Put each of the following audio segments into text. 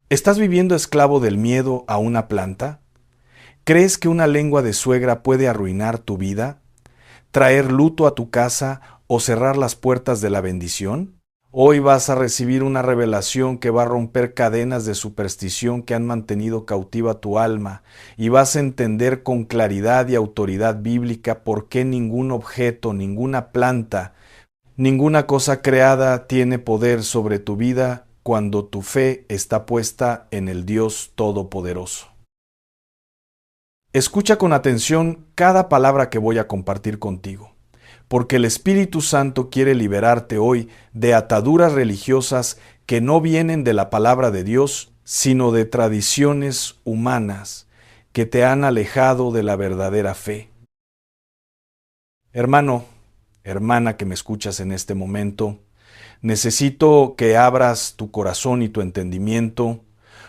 ¿Estás viviendo esclavo del miedo a una planta? ¿Crees que una lengua de suegra puede arruinar tu vida, traer luto a tu casa o cerrar las puertas de la bendición? Hoy vas a recibir una revelación que va a romper cadenas de superstición que han mantenido cautiva tu alma y vas a entender con claridad y autoridad bíblica por qué ningún objeto, ninguna planta, ninguna cosa creada tiene poder sobre tu vida cuando tu fe está puesta en el Dios Todopoderoso. Escucha con atención cada palabra que voy a compartir contigo, porque el Espíritu Santo quiere liberarte hoy de ataduras religiosas que no vienen de la palabra de Dios, sino de tradiciones humanas que te han alejado de la verdadera fe. Hermano, hermana que me escuchas en este momento, necesito que abras tu corazón y tu entendimiento,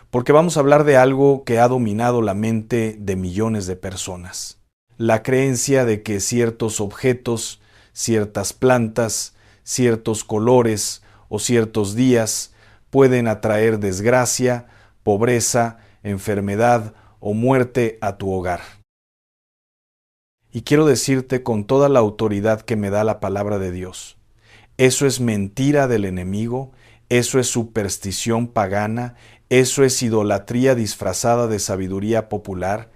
porque vamos a hablar de algo que ha dominado la mente de millones de personas. La creencia de que ciertos objetos, ciertas plantas, ciertos colores o ciertos días pueden atraer desgracia, pobreza, enfermedad o muerte a tu hogar. Y quiero decirte con toda la autoridad que me da la palabra de Dios, eso es mentira del enemigo, eso es superstición pagana, eso es idolatría disfrazada de sabiduría popular,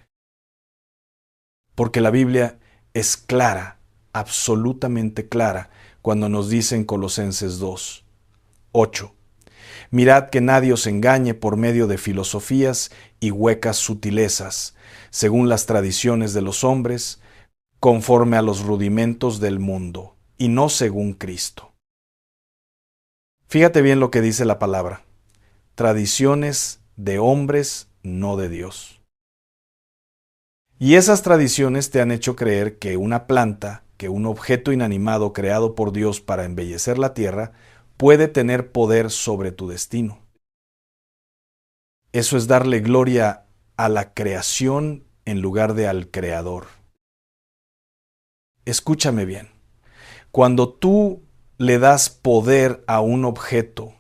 porque la Biblia es clara, absolutamente clara, cuando nos dice en Colosenses 2, 8. Mirad que nadie os engañe por medio de filosofías y huecas sutilezas, según las tradiciones de los hombres, conforme a los rudimentos del mundo, y no según Cristo. Fíjate bien lo que dice la palabra. Tradiciones de hombres, no de Dios. Y esas tradiciones te han hecho creer que una planta, que un objeto inanimado creado por Dios para embellecer la tierra, puede tener poder sobre tu destino. Eso es darle gloria a la creación en lugar de al Creador. Escúchame bien. Cuando tú le das poder a un objeto,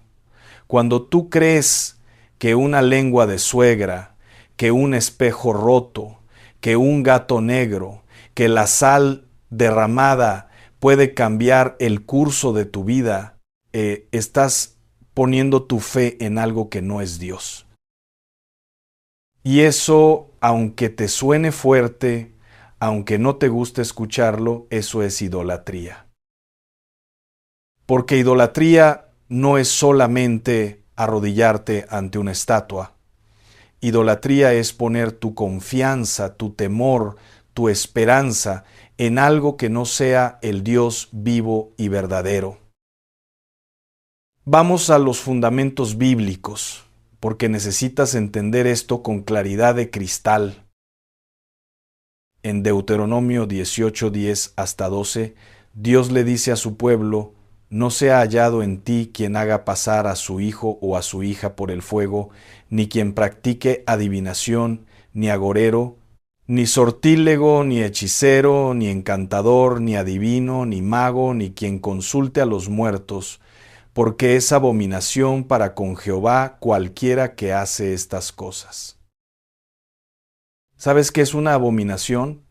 cuando tú crees que una lengua de suegra, que un espejo roto, que un gato negro, que la sal derramada puede cambiar el curso de tu vida, estás poniendo tu fe en algo que no es Dios. Y eso, aunque te suene fuerte, aunque no te guste escucharlo, eso es idolatría. Porque idolatría no es solamente arrodillarte ante una estatua. Idolatría es poner tu confianza, tu temor, tu esperanza en algo que no sea el Dios vivo y verdadero. Vamos a los fundamentos bíblicos, porque necesitas entender esto con claridad de cristal. En Deuteronomio 18:10 hasta 12, Dios le dice a su pueblo: no sea hallado en ti quien haga pasar a su hijo o a su hija por el fuego, ni quien practique adivinación, ni agorero, ni sortílego, ni hechicero, ni encantador, ni adivino, ni mago, ni quien consulte a los muertos, porque es abominación para con Jehová cualquiera que hace estas cosas. ¿Sabes qué es una abominación?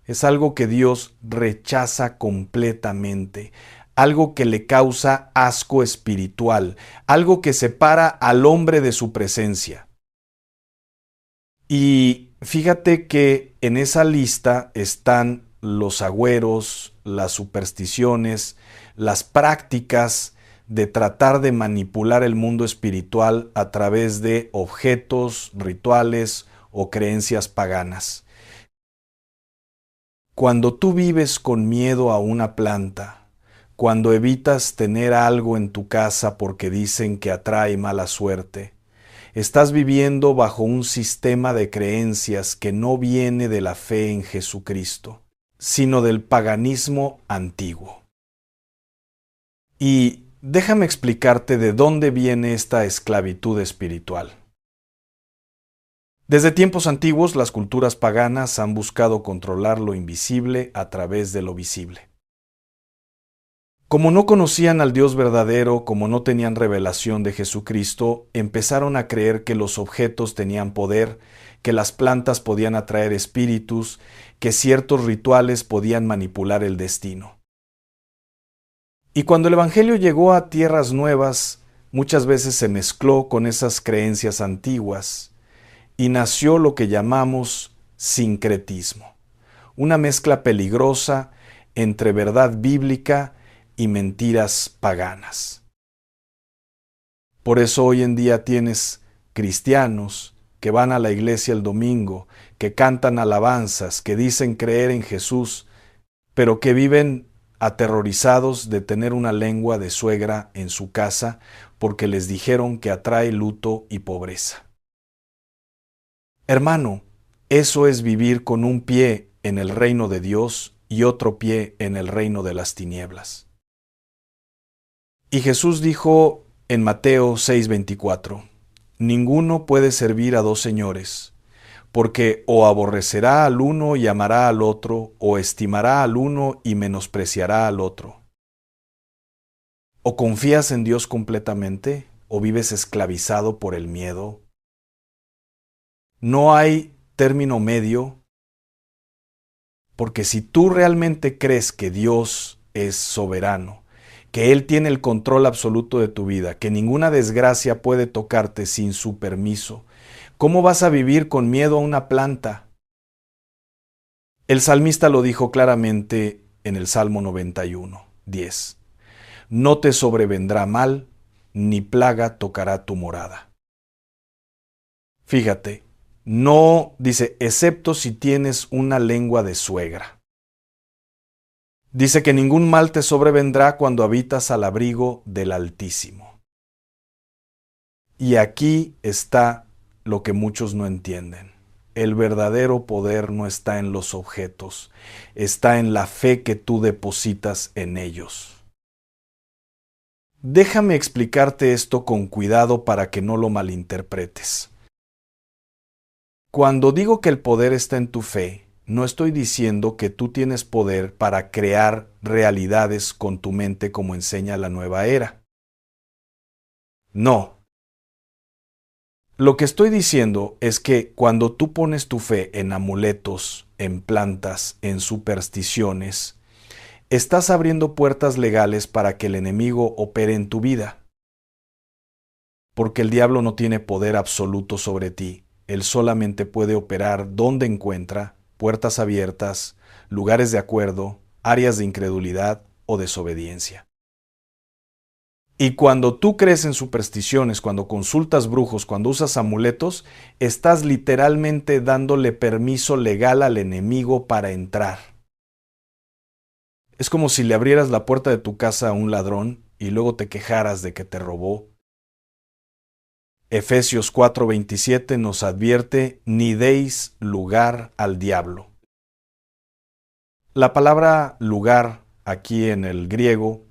Es algo que Dios rechaza completamente, algo que le causa asco espiritual, algo que separa al hombre de su presencia. Y fíjate que en esa lista están los agüeros, las supersticiones, las prácticas de tratar de manipular el mundo espiritual a través de objetos, rituales o creencias paganas. Cuando tú vives con miedo a una planta, cuando evitas tener algo en tu casa porque dicen que atrae mala suerte, estás viviendo bajo un sistema de creencias que no viene de la fe en Jesucristo, sino del paganismo antiguo. Y déjame explicarte de dónde viene esta esclavitud espiritual. Desde tiempos antiguos, las culturas paganas han buscado controlar lo invisible a través de lo visible. Como no conocían al Dios verdadero, como no tenían revelación de Jesucristo, empezaron a creer que los objetos tenían poder, que las plantas podían atraer espíritus, que ciertos rituales podían manipular el destino. Y cuando el Evangelio llegó a tierras nuevas, muchas veces se mezcló con esas creencias antiguas y nació lo que llamamos sincretismo, una mezcla peligrosa entre verdad bíblica y mentiras paganas. Por eso hoy en día tienes cristianos que van a la iglesia el domingo, que cantan alabanzas, que dicen creer en Jesús, pero que viven aterrorizados de tener una lengua de suegra en su casa porque les dijeron que atrae luto y pobreza. Hermano, eso es vivir con un pie en el reino de Dios y otro pie en el reino de las tinieblas. Y Jesús dijo en Mateo 6:24, ninguno puede servir a dos señores, porque o aborrecerá al uno y amará al otro, o estimará al uno y menospreciará al otro. ¿O confías en Dios completamente, o vives esclavizado por el miedo? No hay término medio, porque si tú realmente crees que Dios es soberano, que Él tiene el control absoluto de tu vida, que ninguna desgracia puede tocarte sin su permiso, ¿cómo vas a vivir con miedo a una planta? El salmista lo dijo claramente en el Salmo 91:10. No te sobrevendrá mal, ni plaga tocará tu morada. Fíjate, no dice, excepto si tienes una lengua de suegra. Dice que ningún mal te sobrevendrá cuando habitas al abrigo del Altísimo. Y aquí está lo que muchos no entienden. El verdadero poder no está en los objetos, está en la fe que tú depositas en ellos. Déjame explicarte esto con cuidado para que no lo malinterpretes. Cuando digo que el poder está en tu fe, no estoy diciendo que tú tienes poder para crear realidades con tu mente como enseña la nueva era. No. Lo que estoy diciendo es que cuando tú pones tu fe en amuletos, en plantas, en supersticiones, estás abriendo puertas legales para que el enemigo opere en tu vida. Porque el diablo no tiene poder absoluto sobre ti. Él solamente puede operar donde encuentra puertas abiertas, lugares de acuerdo, áreas de incredulidad o desobediencia. Y cuando tú crees en supersticiones, cuando consultas brujos, cuando usas amuletos, estás literalmente dándole permiso legal al enemigo para entrar. Es como si le abrieras la puerta de tu casa a un ladrón y luego te quejaras de que te robó. Efesios 4:27 nos advierte, ni deis lugar al diablo. La palabra lugar aquí en el griego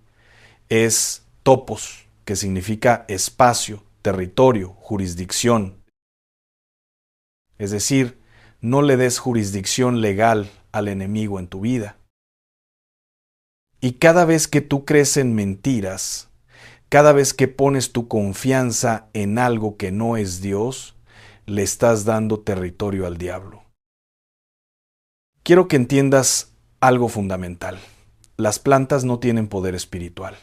es topos, que significa espacio, territorio, jurisdicción. Es decir, no le des jurisdicción legal al enemigo en tu vida. Y cada vez que tú crees en mentiras, cada vez que pones tu confianza en algo que no es Dios, le estás dando territorio al diablo. Quiero que entiendas algo fundamental. Las plantas no tienen poder espiritual.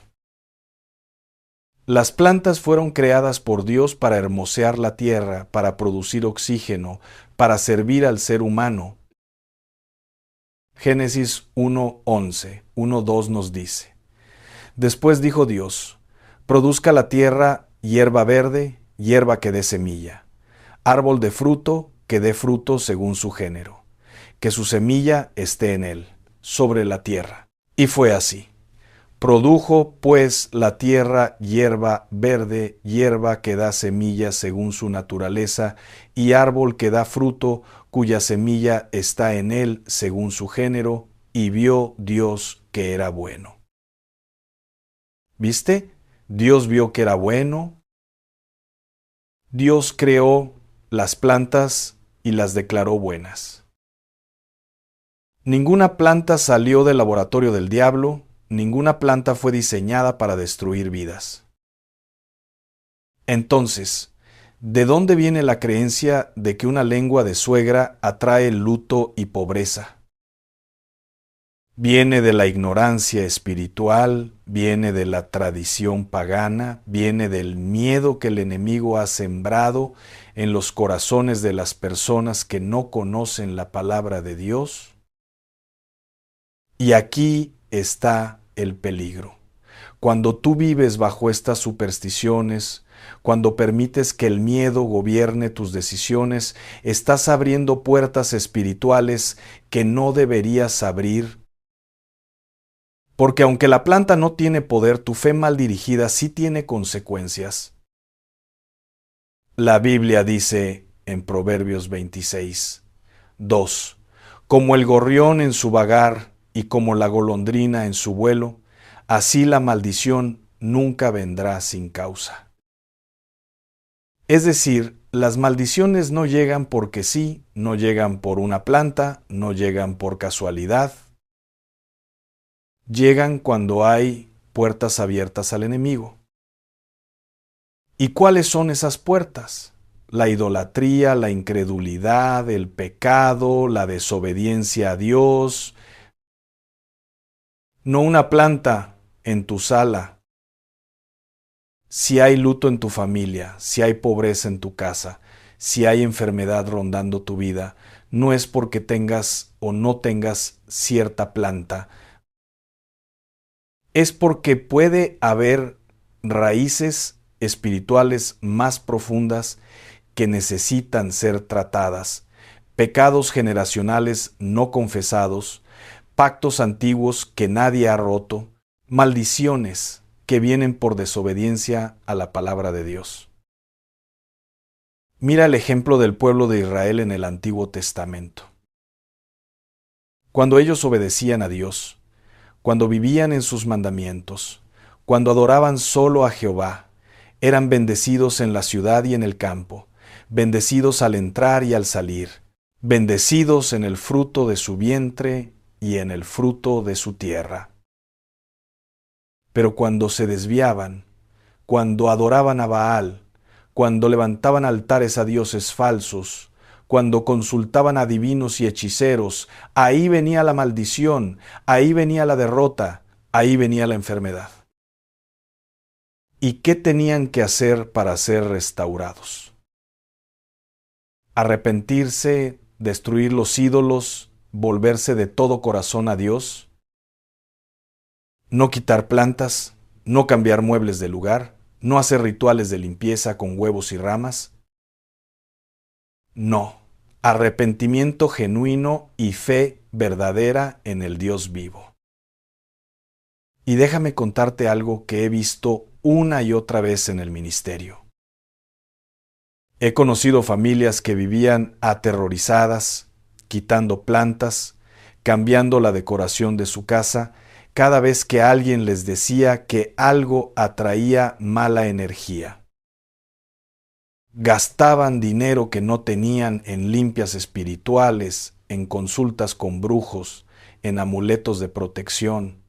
Las plantas fueron creadas por Dios para hermosear la tierra, para producir oxígeno, para servir al ser humano. Génesis 1:11, 1:2 nos dice, después dijo Dios, produzca la tierra hierba verde, hierba que dé semilla, árbol de fruto que dé fruto según su género, que su semilla esté en él, sobre la tierra. Y fue así. Produjo, pues, la tierra hierba verde, hierba que da semilla según su naturaleza, y árbol que da fruto, cuya semilla está en él según su género, y vio Dios que era bueno. ¿Viste? Dios vio que era bueno. Dios creó las plantas y las declaró buenas. Ninguna planta salió del laboratorio del diablo, ninguna planta fue diseñada para destruir vidas. Entonces, ¿de dónde viene la creencia de que una lengua de suegra atrae luto y pobreza? Viene de la ignorancia espiritual, viene de la tradición pagana, viene del miedo que el enemigo ha sembrado en los corazones de las personas que no conocen la palabra de Dios. Y aquí está el peligro. Cuando tú vives bajo estas supersticiones, cuando permites que el miedo gobierne tus decisiones, estás abriendo puertas espirituales que no deberías abrir. Porque aunque la planta no tiene poder, tu fe mal dirigida sí tiene consecuencias. La Biblia dice en Proverbios 26, 2, como el gorrión en su vagar y como la golondrina en su vuelo, así la maldición nunca vendrá sin causa. Es decir, las maldiciones no llegan porque sí, no llegan por una planta, no llegan por casualidad. Llegan cuando hay puertas abiertas al enemigo. ¿Y cuáles son esas puertas? La idolatría, la incredulidad, el pecado, la desobediencia a Dios. No una planta en tu sala. Si hay luto en tu familia, si hay pobreza en tu casa, si hay enfermedad rondando tu vida, no es porque tengas o no tengas cierta planta. Es porque puede haber raíces espirituales más profundas que necesitan ser tratadas, pecados generacionales no confesados, pactos antiguos que nadie ha roto, maldiciones que vienen por desobediencia a la palabra de Dios. Mira el ejemplo del pueblo de Israel en el Antiguo Testamento. Cuando ellos obedecían a Dios, cuando vivían en sus mandamientos, cuando adoraban solo a Jehová, eran bendecidos en la ciudad y en el campo, bendecidos al entrar y al salir, bendecidos en el fruto de su vientre y en el fruto de su tierra. Pero cuando se desviaban, cuando adoraban a Baal, cuando levantaban altares a dioses falsos, cuando consultaban a divinos y hechiceros, ahí venía la maldición, ahí venía la derrota, ahí venía la enfermedad. ¿Y qué tenían que hacer para ser restaurados? Arrepentirse, destruir los ídolos, volverse de todo corazón a Dios, no quitar plantas, no cambiar muebles de lugar, no hacer rituales de limpieza con huevos y ramas. No, arrepentimiento genuino y fe verdadera en el Dios vivo. Y déjame contarte algo que he visto una y otra vez en el ministerio. He conocido familias que vivían aterrorizadas, quitando plantas, cambiando la decoración de su casa, cada vez que alguien les decía que algo atraía mala energía. Gastaban dinero que no tenían en limpias espirituales, en consultas con brujos, en amuletos de protección.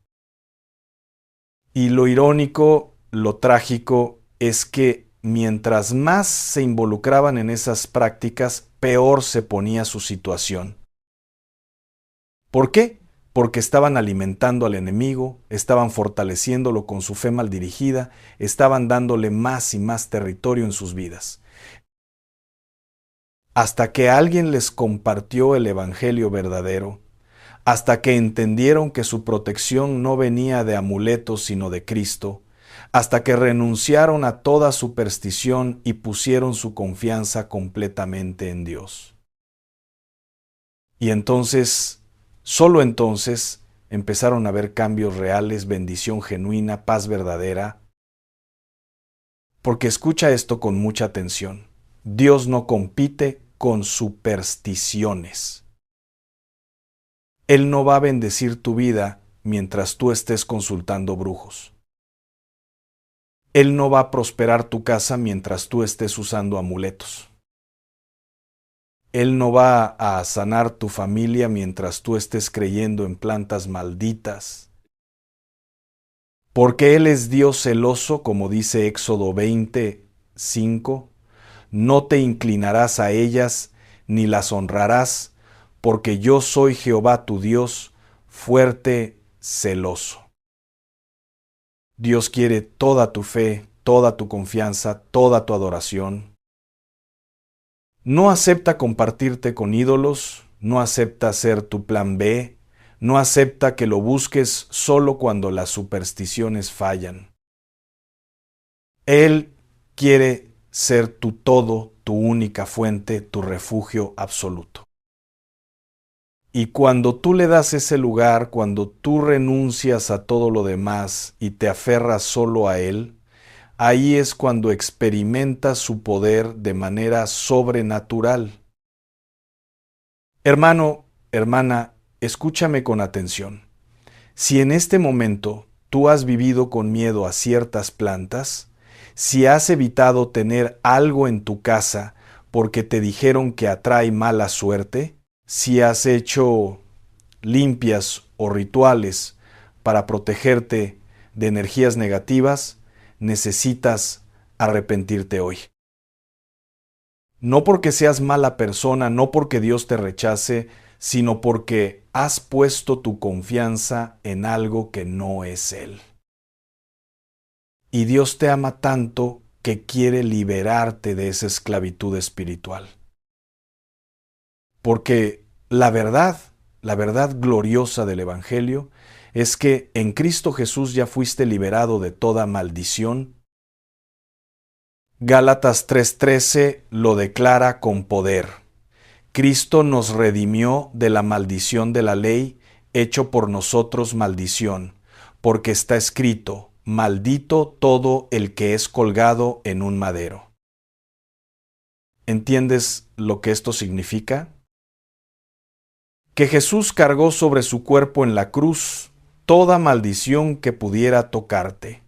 Y lo irónico, lo trágico, es que mientras más se involucraban en esas prácticas, peor se ponía su situación. ¿Por qué? Porque estaban alimentando al enemigo, estaban fortaleciéndolo con su fe mal dirigida, estaban dándole más y más territorio en sus vidas. Hasta que alguien les compartió el evangelio verdadero, hasta que entendieron que su protección no venía de amuletos sino de Cristo, hasta que renunciaron a toda superstición y pusieron su confianza completamente en Dios. Y entonces, solo entonces, empezaron a ver cambios reales, bendición genuina, paz verdadera. Porque escucha esto con mucha atención. Dios no compite con supersticiones. Él no va a bendecir tu vida mientras tú estés consultando brujos. Él no va a prosperar tu casa mientras tú estés usando amuletos. Él no va a sanar tu familia mientras tú estés creyendo en plantas malditas. Porque Él es Dios celoso, como dice Éxodo 20:5, no te inclinarás a ellas ni las honrarás, porque yo soy Jehová tu Dios, fuerte, celoso. Dios quiere toda tu fe, toda tu confianza, toda tu adoración. No acepta compartirte con ídolos, no acepta ser tu plan B, no acepta que lo busques solo cuando las supersticiones fallan. Él quiere ser tu todo, tu única fuente, tu refugio absoluto. Y cuando tú le das ese lugar, cuando tú renuncias a todo lo demás y te aferras solo a Él, ahí es cuando experimentas su poder de manera sobrenatural. Hermano, hermana, escúchame con atención. Si en este momento tú has vivido con miedo a ciertas plantas, si has evitado tener algo en tu casa porque te dijeron que atrae mala suerte, si has hecho limpias o rituales para protegerte de energías negativas, necesitas arrepentirte hoy. No porque seas mala persona, no porque Dios te rechace, sino porque has puesto tu confianza en algo que no es Él. Y Dios te ama tanto que quiere liberarte de esa esclavitud espiritual. Porque la verdad gloriosa del Evangelio es que en Cristo Jesús ya fuiste liberado de toda maldición. Gálatas 3:13 lo declara con poder. Cristo nos redimió de la maldición de la ley, hecho por nosotros maldición, porque está escrito, maldito todo el que es colgado en un madero. ¿Entiendes lo que esto significa? Que Jesús cargó sobre su cuerpo en la cruz toda maldición que pudiera tocarte.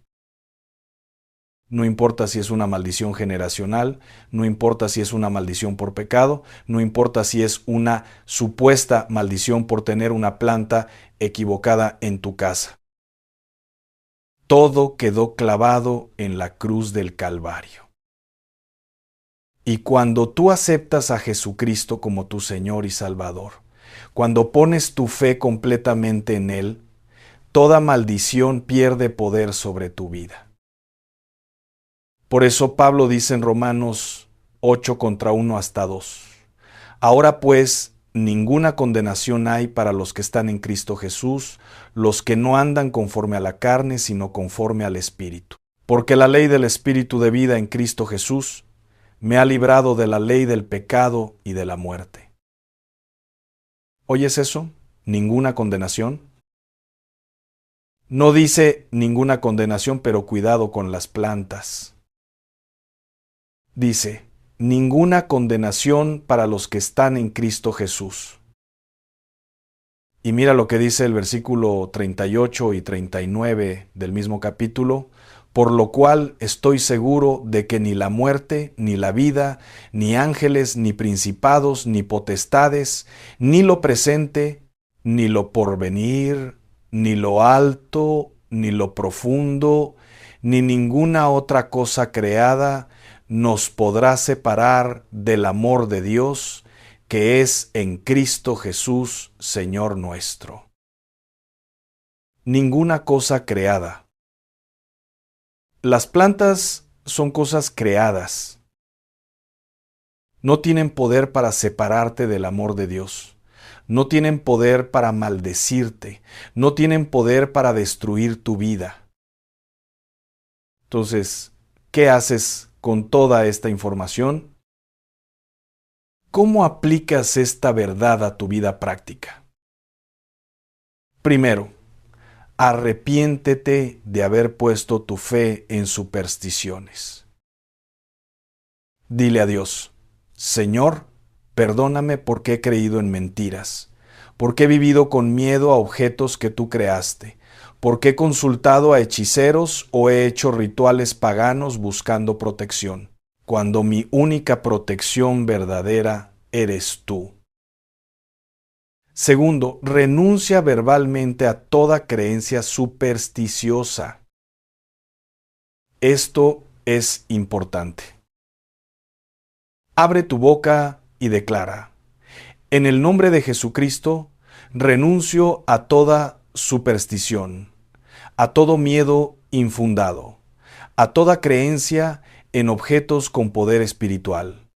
No importa si es una maldición generacional, no importa si es una maldición por pecado, no importa si es una supuesta maldición por tener una planta equivocada en tu casa. Todo quedó clavado en la cruz del Calvario. Y cuando tú aceptas a Jesucristo como tu Señor y Salvador, cuando pones tu fe completamente en Él, toda maldición pierde poder sobre tu vida. Por eso Pablo dice en Romanos 8 contra 1 hasta 2. Ahora pues, ninguna condenación hay para los que están en Cristo Jesús, los que no andan conforme a la carne, sino conforme al Espíritu. Porque la ley del Espíritu de vida en Cristo Jesús me ha librado de la ley del pecado y de la muerte. ¿Oyes eso? ¿Ninguna condenación? No dice ninguna condenación, pero cuidado con las plantas. Dice, ninguna condenación para los que están en Cristo Jesús. Y mira lo que dice el versículo 38 y 39 del mismo capítulo, por lo cual estoy seguro de que ni la muerte, ni la vida, ni ángeles, ni principados, ni potestades, ni lo presente, ni lo porvenir, ni lo alto, ni lo profundo, ni ninguna otra cosa creada nos podrá separar del amor de Dios, que es en Cristo Jesús, Señor nuestro. Ninguna cosa creada. Las plantas son cosas creadas. No tienen poder para separarte del amor de Dios. No tienen poder para maldecirte. No tienen poder para destruir tu vida. Entonces, ¿qué haces con toda esta información? ¿Cómo aplicas esta verdad a tu vida práctica? Primero, arrepiéntete de haber puesto tu fe en supersticiones. Dile a Dios, Señor, perdóname porque he creído en mentiras, porque he vivido con miedo a objetos que tú creaste, porque he consultado a hechiceros o he hecho rituales paganos buscando protección, cuando mi única protección verdadera eres tú. Segundo, renuncia verbalmente a toda creencia supersticiosa. Esto es importante. Abre tu boca y declara: en el nombre de Jesucristo, renuncio a toda superstición, a todo miedo infundado, a toda creencia en objetos con poder espiritual.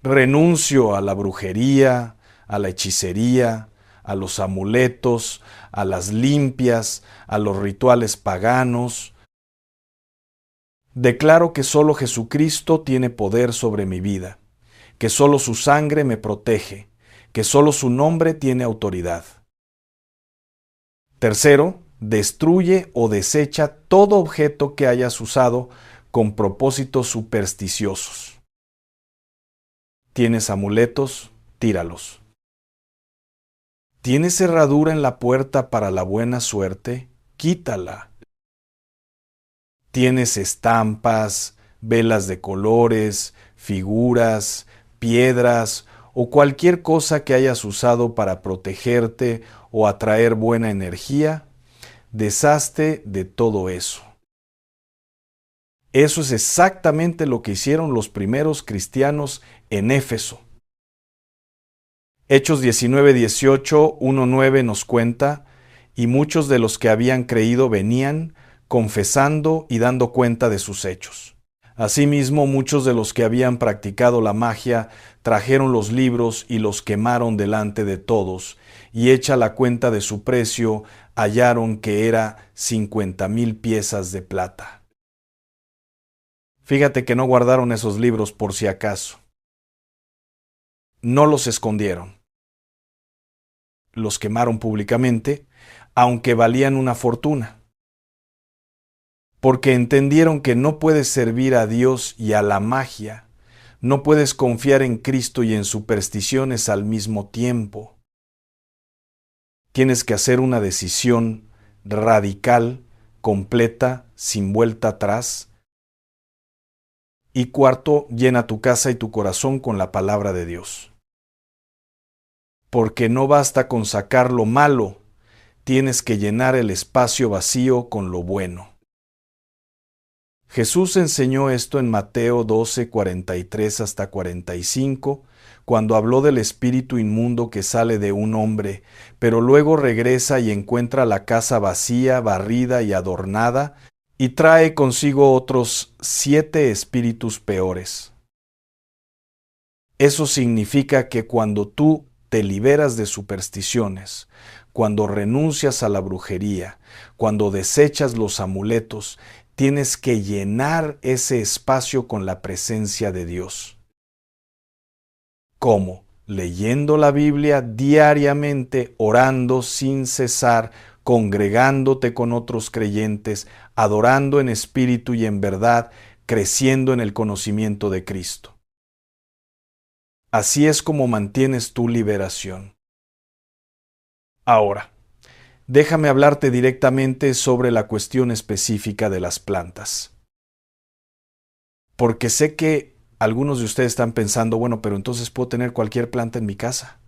Renuncio a la brujería, a la hechicería, a los amuletos, a las limpias, a los rituales paganos. Declaro que solo Jesucristo tiene poder sobre mi vida, que solo su sangre me protege, que solo su nombre tiene autoridad. Tercero, destruye o desecha todo objeto que hayas usado con propósitos supersticiosos. ¿Tienes amuletos? Tíralos. ¿Tienes cerradura en la puerta para la buena suerte? Quítala. ¿Tienes estampas, velas de colores, figuras, piedras o cualquier cosa que hayas usado para protegerte o atraer buena energía? Deshazte de todo eso. Eso es exactamente lo que hicieron los primeros cristianos en Éfeso. Hechos 19:18, 1:9 nos cuenta: y muchos de los que habían creído venían, confesando y dando cuenta de sus hechos. Asimismo, muchos de los que habían practicado la magia trajeron los libros y los quemaron delante de todos, y hecha la cuenta de su precio, hallaron que era 50,000 piezas de plata. Fíjate que no guardaron esos libros por si acaso. No los escondieron. Los quemaron públicamente, aunque valían una fortuna. Porque entendieron que no puedes servir a Dios y a la magia, no puedes confiar en Cristo y en supersticiones al mismo tiempo. Tienes que hacer una decisión radical, completa, sin vuelta atrás. Y cuarto, llena tu casa y tu corazón con la palabra de Dios. Porque no basta con sacar lo malo, tienes que llenar el espacio vacío con lo bueno. Jesús enseñó esto en Mateo 12, 43 hasta 45, cuando habló del espíritu inmundo que sale de un hombre, pero luego regresa y encuentra la casa vacía, barrida y adornada, y trae consigo otros 7 espíritus peores. Eso significa que cuando tú te liberas de supersticiones, cuando renuncias a la brujería, cuando desechas los amuletos, tienes que llenar ese espacio con la presencia de Dios. ¿Cómo? Leyendo la Biblia diariamente, orando sin cesar, congregándote con otros creyentes, adorando en espíritu y en verdad, creciendo en el conocimiento de Cristo. Así es como mantienes tu liberación. Ahora, déjame hablarte directamente sobre la cuestión específica de las plantas. Porque sé que algunos de ustedes están pensando, bueno, pero entonces puedo tener cualquier planta en mi casa.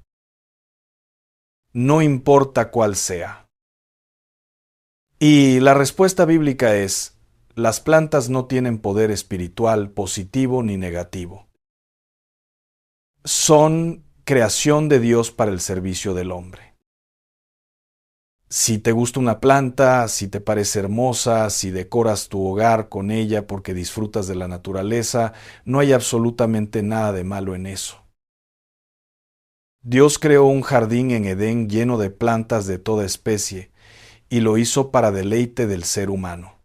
No importa cuál sea. Y la respuesta bíblica es: las plantas no tienen poder espiritual positivo ni negativo. Son creación de Dios para el servicio del hombre. Si te gusta una planta, si te parece hermosa, si decoras tu hogar con ella porque disfrutas de la naturaleza, no hay absolutamente nada de malo en eso. Dios creó un jardín en Edén lleno de plantas de toda especie, y lo hizo para deleite del ser humano.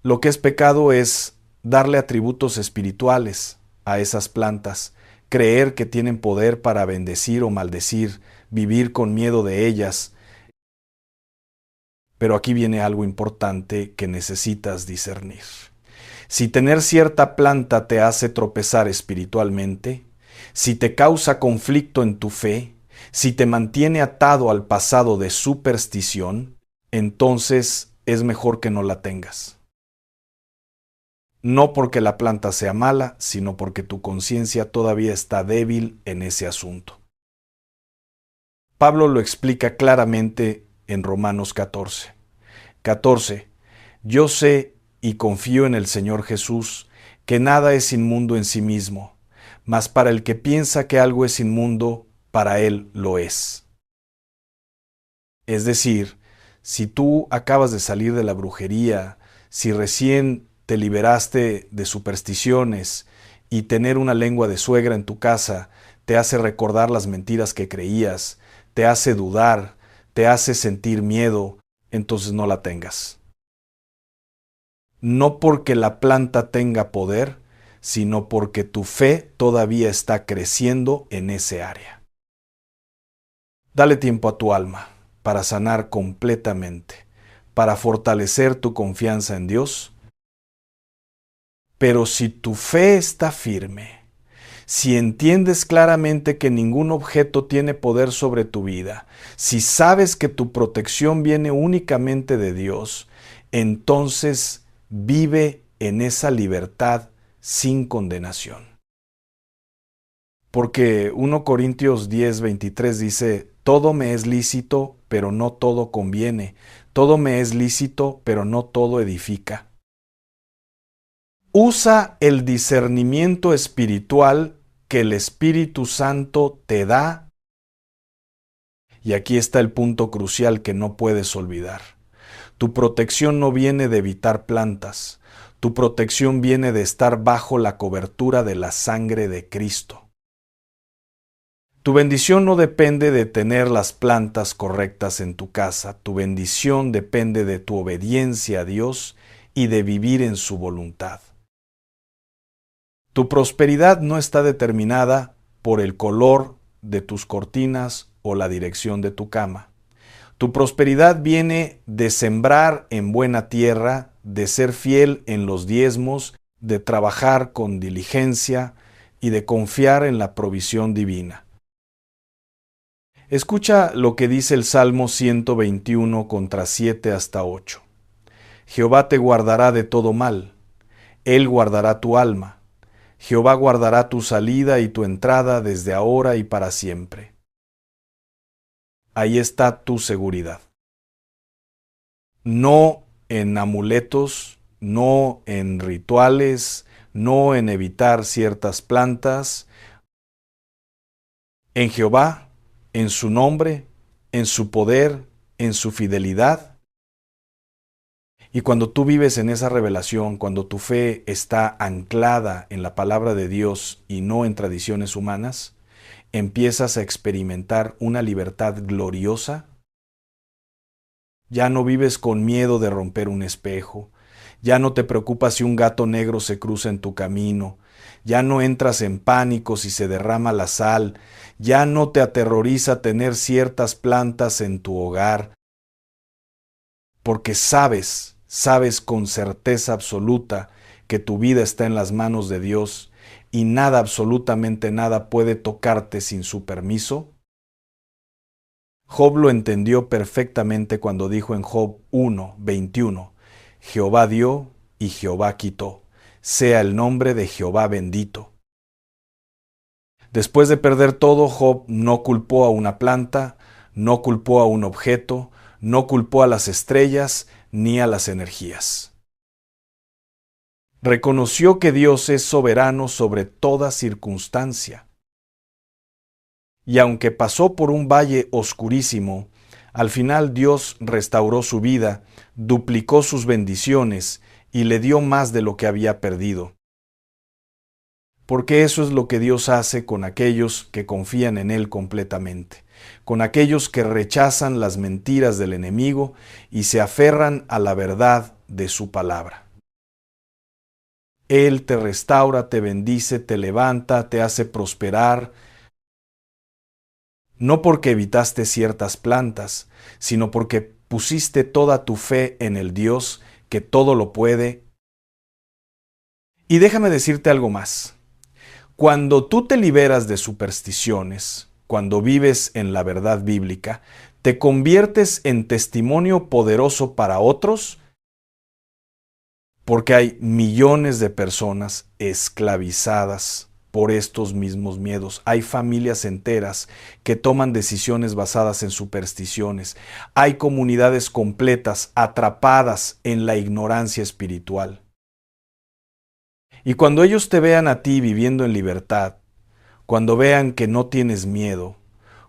Lo que es pecado es darle atributos espirituales a esas plantas, creer que tienen poder para bendecir o maldecir, vivir con miedo de ellas. Pero aquí viene algo importante que necesitas discernir. Si tener cierta planta te hace tropezar espiritualmente, si te causa conflicto en tu fe, si te mantiene atado al pasado de superstición, entonces es mejor que no la tengas. No porque la planta sea mala, sino porque tu conciencia todavía está débil en ese asunto. Pablo lo explica claramente en Romanos 14. Yo sé y confío en el Señor Jesús, que nada es inmundo en sí mismo, mas para el que piensa que algo es inmundo, para él lo es. Es decir, si tú acabas de salir de la brujería, si recién te liberaste de supersticiones y tener una lengua de suegra en tu casa te hace recordar las mentiras que creías, te hace dudar, te hace sentir miedo, entonces no la tengas. No porque la planta tenga poder, sino porque tu fe todavía está creciendo en ese área. Dale tiempo a tu alma para sanar completamente, para fortalecer tu confianza en Dios. Pero si tu fe está firme, si entiendes claramente que ningún objeto tiene poder sobre tu vida, si sabes que tu protección viene únicamente de Dios, entonces vive en esa libertad sin condenación. Porque 1 Corintios 10:23 dice, todo me es lícito, pero no todo conviene. Todo me es lícito, pero no todo edifica. Usa el discernimiento espiritual que el Espíritu Santo te da. Y aquí está el punto crucial que no puedes olvidar. Tu protección no viene de evitar plantas. Tu protección viene de estar bajo la cobertura de la sangre de Cristo. Tu bendición no depende de tener las plantas correctas en tu casa. Tu bendición depende de tu obediencia a Dios y de vivir en su voluntad. Tu prosperidad no está determinada por el color de tus cortinas o la dirección de tu cama. Tu prosperidad viene de sembrar en buena tierra, de ser fiel en los diezmos, de trabajar con diligencia y de confiar en la provisión divina. Escucha lo que dice el Salmo 121 contra 7 hasta 8. Jehová te guardará de todo mal. Él guardará tu alma. Jehová guardará tu salida y tu entrada desde ahora y para siempre. Ahí está tu seguridad. No en amuletos, no en rituales, no en evitar ciertas plantas. En Jehová, en su nombre, en su poder, en su fidelidad. Y cuando tú vives en esa revelación, cuando tu fe está anclada en la palabra de Dios y no en tradiciones humanas, empiezas a experimentar una libertad gloriosa. Ya no vives con miedo de romper un espejo, ya no te preocupas si un gato negro se cruza en tu camino, ya no entras en pánico si se derrama la sal, ya no te aterroriza tener ciertas plantas en tu hogar, porque sabes con certeza absoluta que tu vida está en las manos de Dios y nada, absolutamente nada puede tocarte sin su permiso. Job lo entendió perfectamente cuando dijo en Job 1:21, Jehová dio y Jehová quitó, sea el nombre de Jehová bendito. Después de perder todo, Job no culpó a una planta, no culpó a un objeto, no culpó a las estrellas ni a las energías. Reconoció que Dios es soberano sobre toda circunstancia. Y aunque pasó por un valle oscurísimo, al final Dios restauró su vida, duplicó sus bendiciones y le dio más de lo que había perdido. Porque eso es lo que Dios hace con aquellos que confían en Él completamente, con aquellos que rechazan las mentiras del enemigo y se aferran a la verdad de su palabra. Él te restaura, te bendice, te levanta, te hace prosperar, no porque evitaste ciertas plantas, sino porque pusiste toda tu fe en el Dios que todo lo puede. Y déjame decirte algo más. Cuando tú te liberas de supersticiones, cuando vives en la verdad bíblica, te conviertes en testimonio poderoso para otros, porque hay millones de personas esclavizadas por estos mismos miedos. Hay familias enteras que toman decisiones basadas en supersticiones. Hay comunidades completas atrapadas en la ignorancia espiritual. Y cuando ellos te vean a ti viviendo en libertad, cuando vean que no tienes miedo,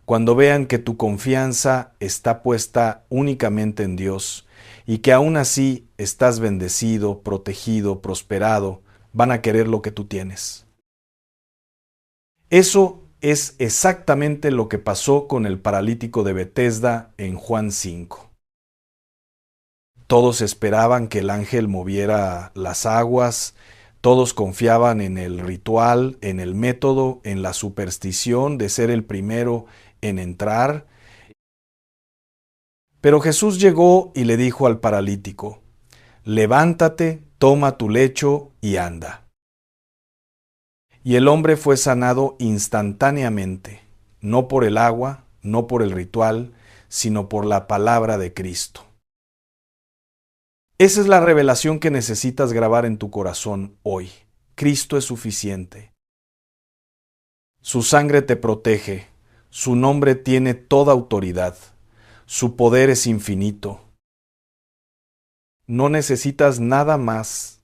cuando vean que tu confianza está puesta únicamente en Dios y que aún así estás bendecido, protegido, prosperado, van a querer lo que tú tienes. Eso es exactamente lo que pasó con el paralítico de Betesda en Juan 5. Todos esperaban que el ángel moviera las aguas, todos confiaban en el ritual, en el método, en la superstición de ser el primero en entrar. Pero Jesús llegó y le dijo al paralítico: levántate, toma tu lecho y anda. Y el hombre fue sanado instantáneamente, no por el agua, no por el ritual, sino por la palabra de Cristo. Esa es la revelación que necesitas grabar en tu corazón hoy. Cristo es suficiente. Su sangre te protege, su nombre tiene toda autoridad, su poder es infinito. No necesitas nada más.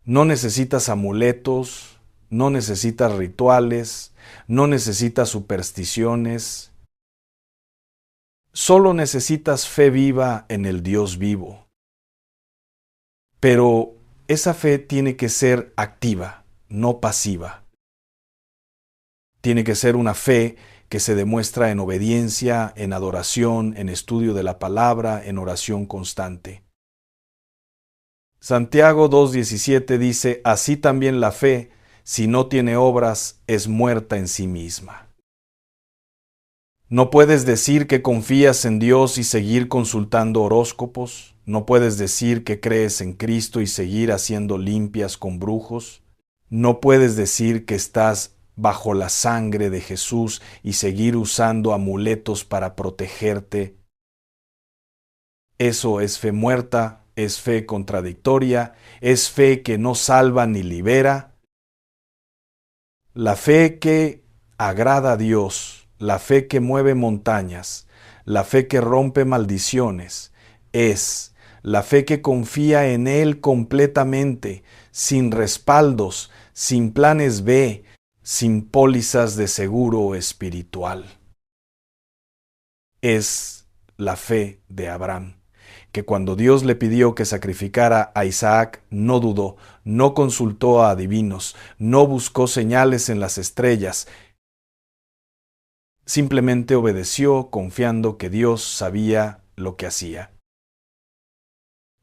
No necesitas amuletos, no necesitas rituales, no necesitas supersticiones. Solo necesitas fe viva en el Dios vivo. Pero esa fe tiene que ser activa, no pasiva. Tiene que ser una fe que se demuestra en obediencia, en adoración, en estudio de la palabra, en oración constante. Santiago 2:17 dice: así también la fe, si no tiene obras, es muerta en sí misma. No puedes decir que confías en Dios y seguir consultando horóscopos. No puedes decir que crees en Cristo y seguir haciendo limpias con brujos. No puedes decir que estás bajo la sangre de Jesús y seguir usando amuletos para protegerte. Eso es fe muerta, es fe contradictoria, es fe que no salva ni libera. La fe que agrada a Dios, la fe que mueve montañas, la fe que rompe maldiciones, es la fe que confía en Él completamente, sin respaldos, sin planes B, sin pólizas de seguro espiritual. Es la fe de Abraham, que cuando Dios le pidió que sacrificara a Isaac, no dudó, no consultó a adivinos, no buscó señales en las estrellas. Simplemente obedeció confiando que Dios sabía lo que hacía.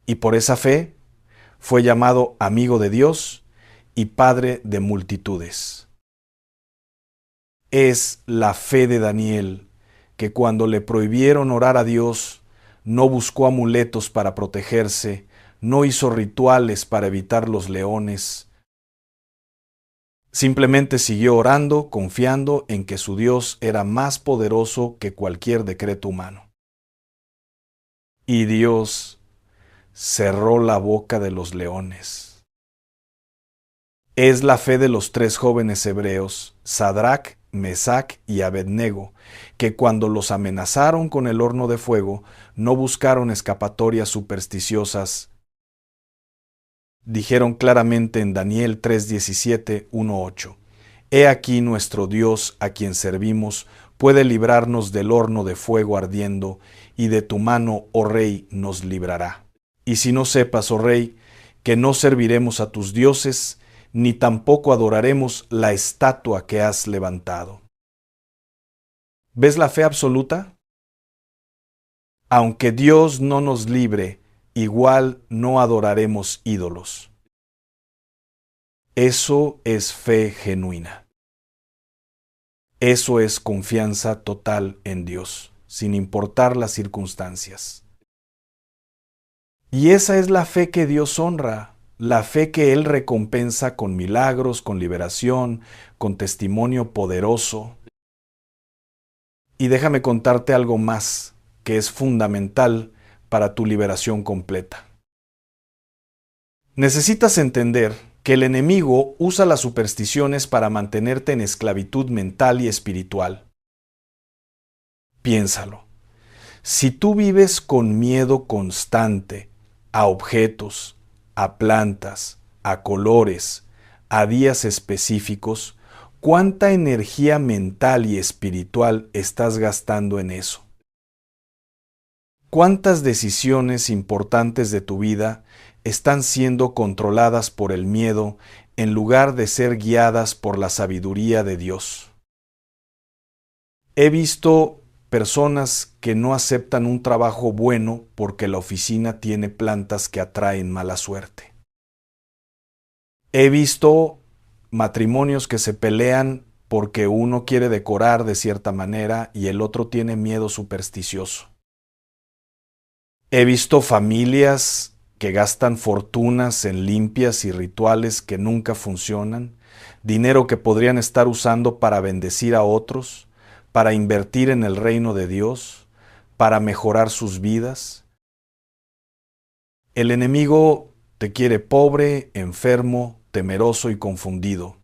Y por esa fe fue llamado amigo de Dios y padre de multitudes. Es la fe de Daniel, que cuando le prohibieron orar a Dios, no buscó amuletos para protegerse, no hizo rituales para evitar los leones. Simplemente siguió orando, confiando en que su Dios era más poderoso que cualquier decreto humano. Y Dios cerró la boca de los leones. Es la fe de los 3 jóvenes hebreos, Sadrac, Mesac y Abednego, que cuando los amenazaron con el horno de fuego, no buscaron escapatorias supersticiosas. Dijeron claramente en Daniel 3:17, 1:8: He aquí nuestro Dios a quien servimos puede librarnos del horno de fuego ardiendo, y de tu mano, oh rey, nos librará. Y si no sepas, oh rey, que no serviremos a tus dioses, ni tampoco adoraremos la estatua que has levantado. ¿Ves la fe absoluta? Aunque Dios no nos libre, igual no adoraremos ídolos. Eso es fe genuina. Eso es confianza total en Dios, sin importar las circunstancias. Y esa es la fe que Dios honra, la fe que Él recompensa con milagros, con liberación, con testimonio poderoso. Y déjame contarte algo más que es fundamental para tu liberación completa. Necesitas entender que el enemigo usa las supersticiones para mantenerte en esclavitud mental y espiritual. Piénsalo. Si tú vives con miedo constante a objetos, a plantas, a colores, a días específicos, ¿cuánta energía mental y espiritual estás gastando en eso? ¿Cuántas decisiones importantes de tu vida están siendo controladas por el miedo en lugar de ser guiadas por la sabiduría de Dios? He visto personas que no aceptan un trabajo bueno porque la oficina tiene plantas que atraen mala suerte. He visto matrimonios que se pelean porque uno quiere decorar de cierta manera y el otro tiene miedo supersticioso. He visto familias que gastan fortunas en limpias y rituales que nunca funcionan, dinero que podrían estar usando para bendecir a otros, para invertir en el reino de Dios, para mejorar sus vidas. El enemigo te quiere pobre, enfermo, temeroso y confundido.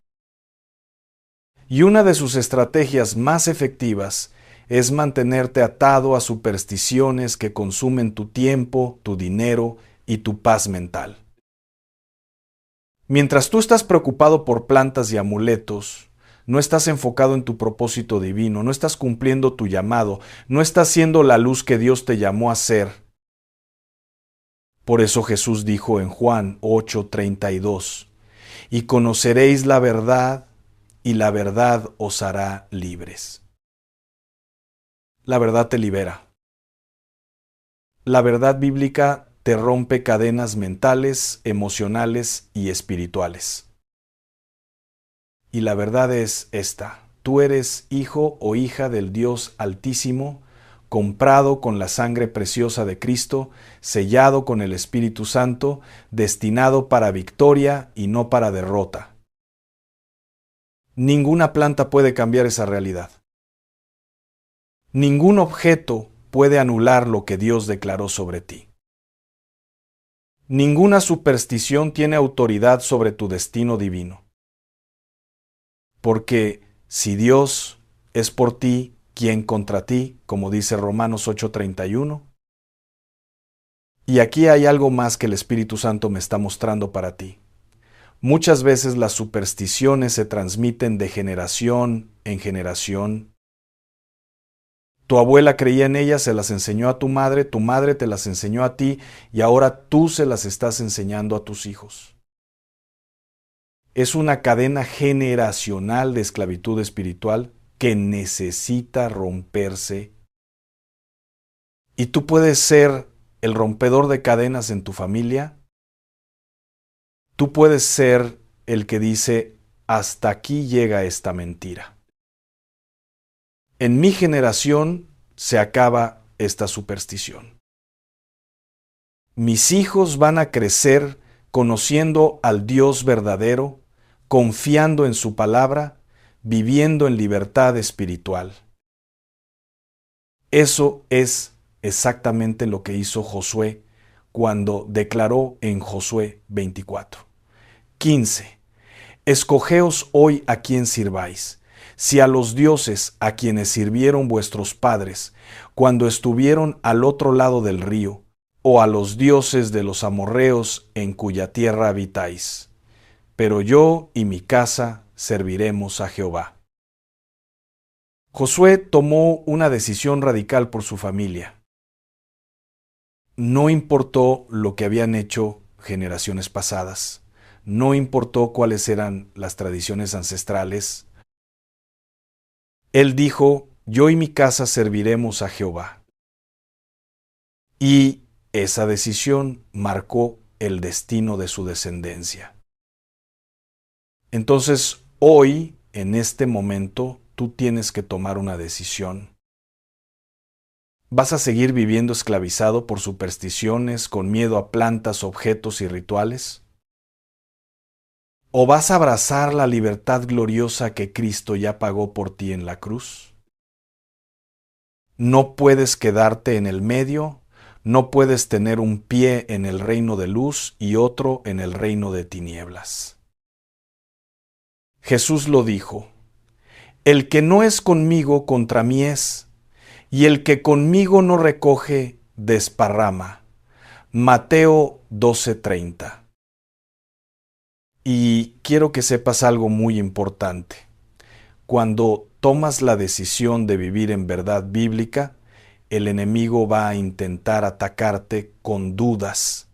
Y una de sus estrategias más efectivas es mantenerte atado a supersticiones que consumen tu tiempo, tu dinero y tu paz mental. Mientras tú estás preocupado por plantas y amuletos, no estás enfocado en tu propósito divino, no estás cumpliendo tu llamado, no estás siendo la luz que Dios te llamó a ser. Por eso Jesús dijo en Juan 8:32, y conoceréis la verdad, y la verdad os hará libres. La verdad te libera. La verdad bíblica te rompe cadenas mentales, emocionales y espirituales. Y la verdad es esta: tú eres hijo o hija del Dios Altísimo, comprado con la sangre preciosa de Cristo, sellado con el Espíritu Santo, destinado para victoria y no para derrota. Ninguna planta puede cambiar esa realidad. Ningún objeto puede anular lo que Dios declaró sobre ti. Ninguna superstición tiene autoridad sobre tu destino divino. Porque si Dios es por ti, ¿quién contra ti? Como dice Romanos 8:31. Y aquí hay algo más que el Espíritu Santo me está mostrando para ti. Muchas veces las supersticiones se transmiten de generación en generación. Tu abuela creía en ellas, se las enseñó a tu madre te las enseñó a ti y ahora tú se las estás enseñando a tus hijos. Es una cadena generacional de esclavitud espiritual que necesita romperse. ¿Y tú puedes ser el rompedor de cadenas en tu familia? Tú puedes ser el que dice, hasta aquí llega esta mentira. En mi generación se acaba esta superstición. Mis hijos van a crecer conociendo al Dios verdadero, confiando en su palabra, viviendo en libertad espiritual. Eso es exactamente lo que hizo Josué cuando declaró en Josué 24:15. Escogeos hoy a quién sirváis, si a los dioses a quienes sirvieron vuestros padres cuando estuvieron al otro lado del río, o a los dioses de los amorreos en cuya tierra habitáis. Pero yo y mi casa serviremos a Jehová. Josué tomó una decisión radical por su familia. No importó lo que habían hecho generaciones pasadas, no importó cuáles eran las tradiciones ancestrales. Él dijo, yo y mi casa serviremos a Jehová. Y esa decisión marcó el destino de su descendencia. Entonces, hoy, en este momento, tú tienes que tomar una decisión. ¿Vas a seguir viviendo esclavizado por supersticiones, con miedo a plantas, objetos y rituales? ¿O vas a abrazar la libertad gloriosa que Cristo ya pagó por ti en la cruz? No puedes quedarte en el medio, no puedes tener un pie en el reino de luz y otro en el reino de tinieblas. Jesús lo dijo: el que no es conmigo contra mí es, y el que conmigo no recoge, desparrama. Mateo 12:30. Y quiero que sepas algo muy importante. Cuando tomas la decisión de vivir en verdad bíblica, el enemigo va a intentar atacarte con dudas.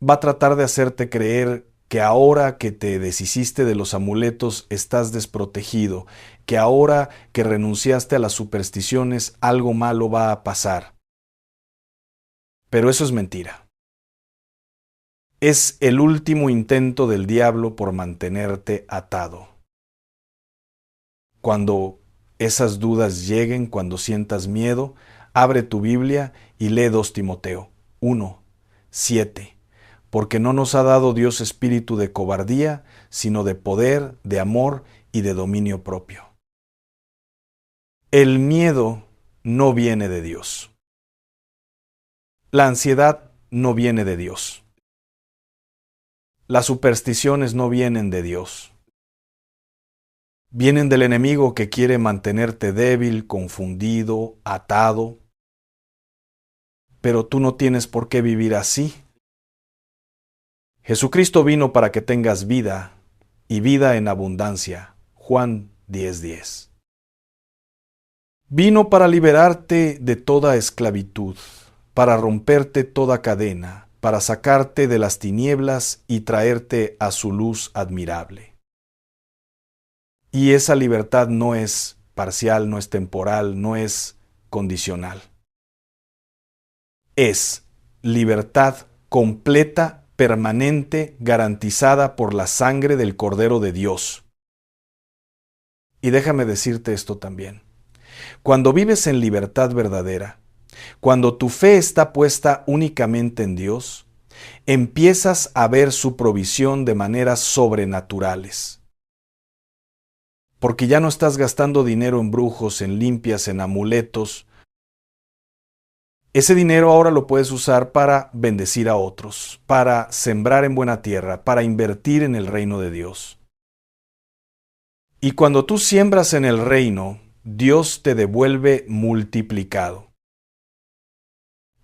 Va a tratar de hacerte creer que ahora que te deshiciste de los amuletos estás desprotegido, que ahora que renunciaste a las supersticiones algo malo va a pasar. Pero eso es mentira. Es el último intento del diablo por mantenerte atado. Cuando esas dudas lleguen, cuando sientas miedo, abre tu Biblia y lee 2 Timoteo 1:7. Porque no nos ha dado Dios espíritu de cobardía, sino de poder, de amor y de dominio propio. El miedo no viene de Dios. La ansiedad no viene de Dios. Las supersticiones no vienen de Dios. Vienen del enemigo que quiere mantenerte débil, confundido, atado. Pero tú no tienes por qué vivir así. Jesucristo vino para que tengas vida, y vida en abundancia. Juan 10:10. Vino para liberarte de toda esclavitud, para romperte toda cadena, para sacarte de las tinieblas y traerte a su luz admirable. Y esa libertad no es parcial, no es temporal, no es condicional. Es libertad completa, permanente, garantizada por la sangre del Cordero de Dios. Y déjame decirte esto también. Cuando vives en libertad verdadera, cuando tu fe está puesta únicamente en Dios, empiezas a ver su provisión de maneras sobrenaturales. Porque ya no estás gastando dinero en brujos, en limpias, en amuletos. Ese dinero ahora lo puedes usar para bendecir a otros, para sembrar en buena tierra, para invertir en el reino de Dios. Y cuando tú siembras en el reino, Dios te devuelve multiplicado.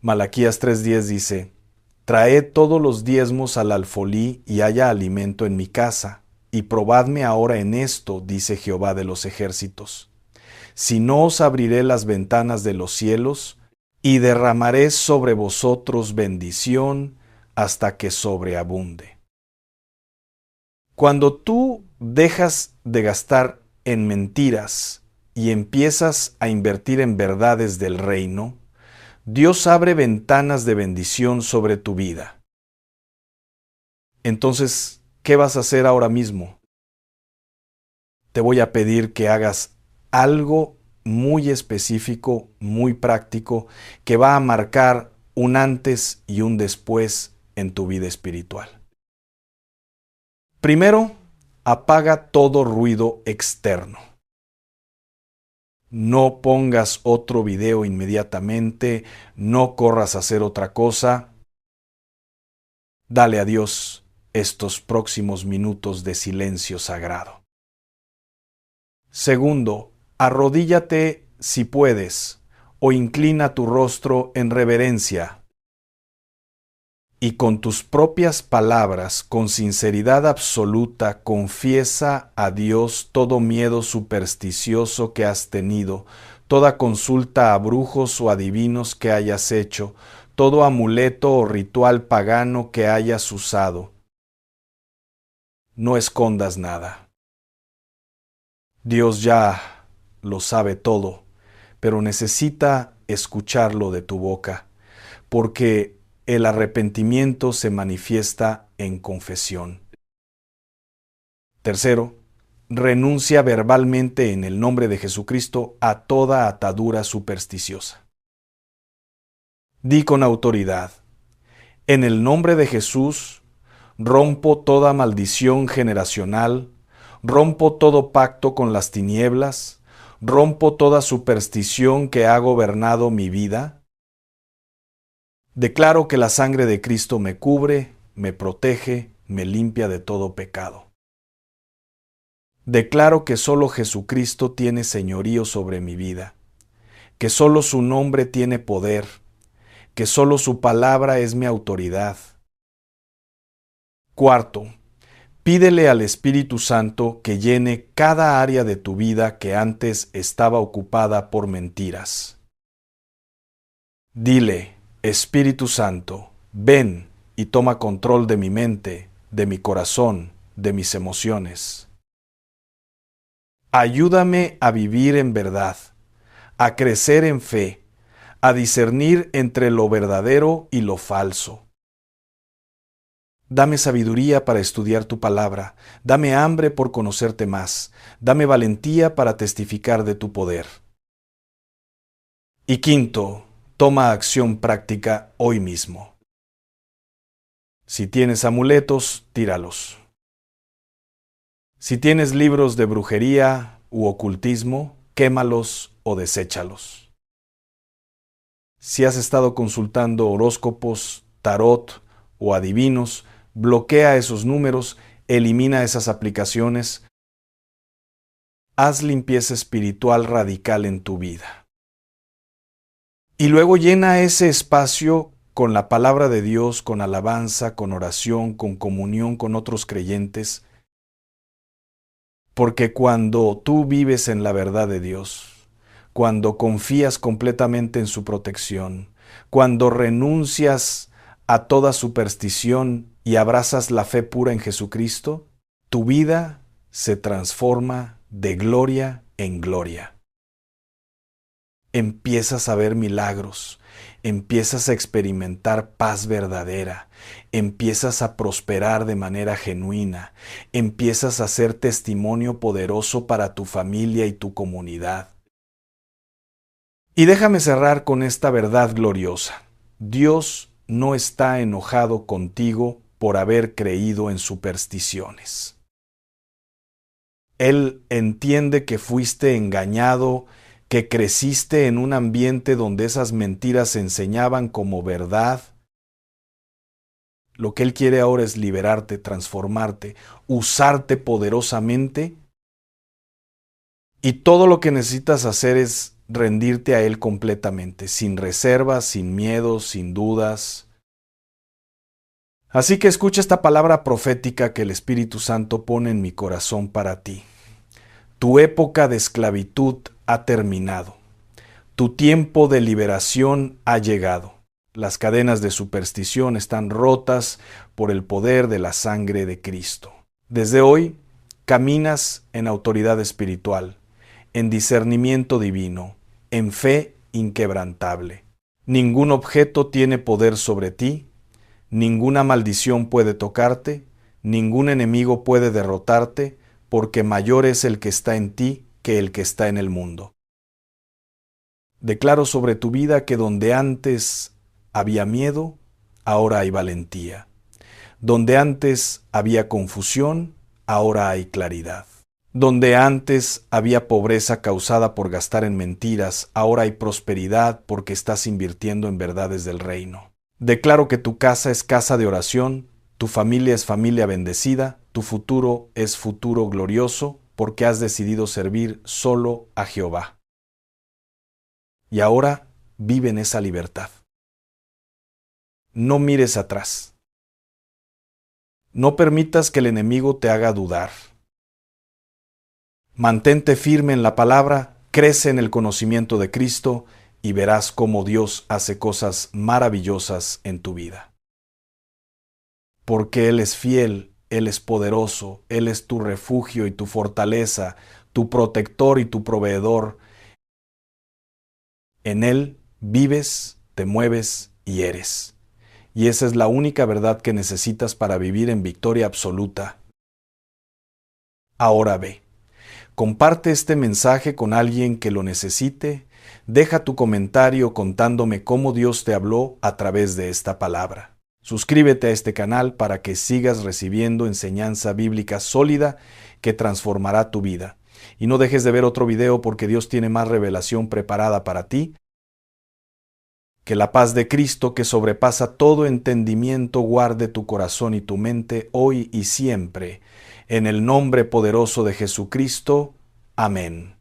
Malaquías 3:10 dice: Traed todos los diezmos al alfolí y haya alimento en mi casa, y probadme ahora en esto, dice Jehová de los ejércitos. Si no os abriré las ventanas de los cielos, y derramaré sobre vosotros bendición hasta que sobreabunde. Cuando tú dejas de gastar en mentiras y empiezas a invertir en verdades del reino, Dios abre ventanas de bendición sobre tu vida. Entonces, ¿qué vas a hacer ahora mismo? Te voy a pedir que hagas algo muy específico, muy práctico, que va a marcar un antes y un después en tu vida espiritual. Primero, apaga todo ruido externo. No pongas otro video inmediatamente, no corras a hacer otra cosa. Dale a Dios estos próximos minutos de silencio sagrado. Segundo, arrodíllate si puedes, o inclina tu rostro en reverencia. Y con tus propias palabras, con sinceridad absoluta, confiesa a Dios todo miedo supersticioso que has tenido, toda consulta a brujos o adivinos que hayas hecho, todo amuleto o ritual pagano que hayas usado. No escondas nada. Dios ya lo sabe todo, pero necesita escucharlo de tu boca, porque el arrepentimiento se manifiesta en confesión. Tercero, renuncia verbalmente en el nombre de Jesucristo a toda atadura supersticiosa. Di con autoridad: en el nombre de Jesús, rompo toda maldición generacional, rompo todo pacto con las tinieblas, rompo toda superstición que ha gobernado mi vida. Declaro que la sangre de Cristo me cubre, me protege, me limpia de todo pecado. Declaro que solo Jesucristo tiene señorío sobre mi vida, que solo su nombre tiene poder, que solo su palabra es mi autoridad. Cuarto, pídele al Espíritu Santo que llene cada área de tu vida que antes estaba ocupada por mentiras. Dile, Espíritu Santo, ven y toma control de mi mente, de mi corazón, de mis emociones. Ayúdame a vivir en verdad, a crecer en fe, a discernir entre lo verdadero y lo falso. Dame sabiduría para estudiar tu palabra, dame hambre por conocerte más, dame valentía para testificar de tu poder. Y quinto, toma acción práctica hoy mismo. Si tienes amuletos, tíralos. Si tienes libros de brujería u ocultismo, quémalos o deséchalos. Si has estado consultando horóscopos, tarot o adivinos, bloquea esos números, elimina esas aplicaciones. Haz limpieza espiritual radical en tu vida. Y luego llena ese espacio con la palabra de Dios, con alabanza, con oración, con comunión con otros creyentes. Porque cuando tú vives en la verdad de Dios, cuando confías completamente en su protección, cuando renuncias a toda superstición y abrazas la fe pura en Jesucristo, tu vida se transforma de gloria en gloria. Empiezas a ver milagros, empiezas a experimentar paz verdadera, empiezas a prosperar de manera genuina, empiezas a ser testimonio poderoso para tu familia y tu comunidad. Y déjame cerrar con esta verdad gloriosa. Dios no está enojado contigo por haber creído en supersticiones. Él entiende que fuiste engañado, que creciste en un ambiente donde esas mentiras se enseñaban como verdad. Lo que Él quiere ahora es liberarte, transformarte, usarte poderosamente. Y todo lo que necesitas hacer es rendirte a Él completamente, sin reservas, sin miedos, sin dudas. Así que escucha esta palabra profética que el Espíritu Santo pone en mi corazón para ti. Tu época de esclavitud ha terminado. Tu tiempo de liberación ha llegado. Las cadenas de superstición están rotas por el poder de la sangre de Cristo. Desde hoy, caminas en autoridad espiritual, en discernimiento divino, en fe inquebrantable. Ningún objeto tiene poder sobre ti, ninguna maldición puede tocarte, ningún enemigo puede derrotarte, porque mayor es el que está en ti que el que está en el mundo. Declaro sobre tu vida que donde antes había miedo, ahora hay valentía. Donde antes había confusión, ahora hay claridad. Donde antes había pobreza causada por gastar en mentiras, ahora hay prosperidad porque estás invirtiendo en verdades del reino. Declaro que tu casa es casa de oración, tu familia es familia bendecida, tu futuro es futuro glorioso porque has decidido servir solo a Jehová. Y ahora vive en esa libertad. No mires atrás. No permitas que el enemigo te haga dudar. Mantente firme en la palabra, crece en el conocimiento de Cristo y verás cómo Dios hace cosas maravillosas en tu vida. Porque Él es fiel, Él es poderoso, Él es tu refugio y tu fortaleza, tu protector y tu proveedor. En Él vives, te mueves y eres. Y esa es la única verdad que necesitas para vivir en victoria absoluta. Ahora ve. Comparte este mensaje con alguien que lo necesite. Deja tu comentario contándome cómo Dios te habló a través de esta palabra. Suscríbete a este canal para que sigas recibiendo enseñanza bíblica sólida que transformará tu vida. Y no dejes de ver otro video porque Dios tiene más revelación preparada para ti Que la paz de Cristo, que sobrepasa todo entendimiento, guarde tu corazón y tu mente hoy y siempre. En el nombre poderoso de Jesucristo. Amén.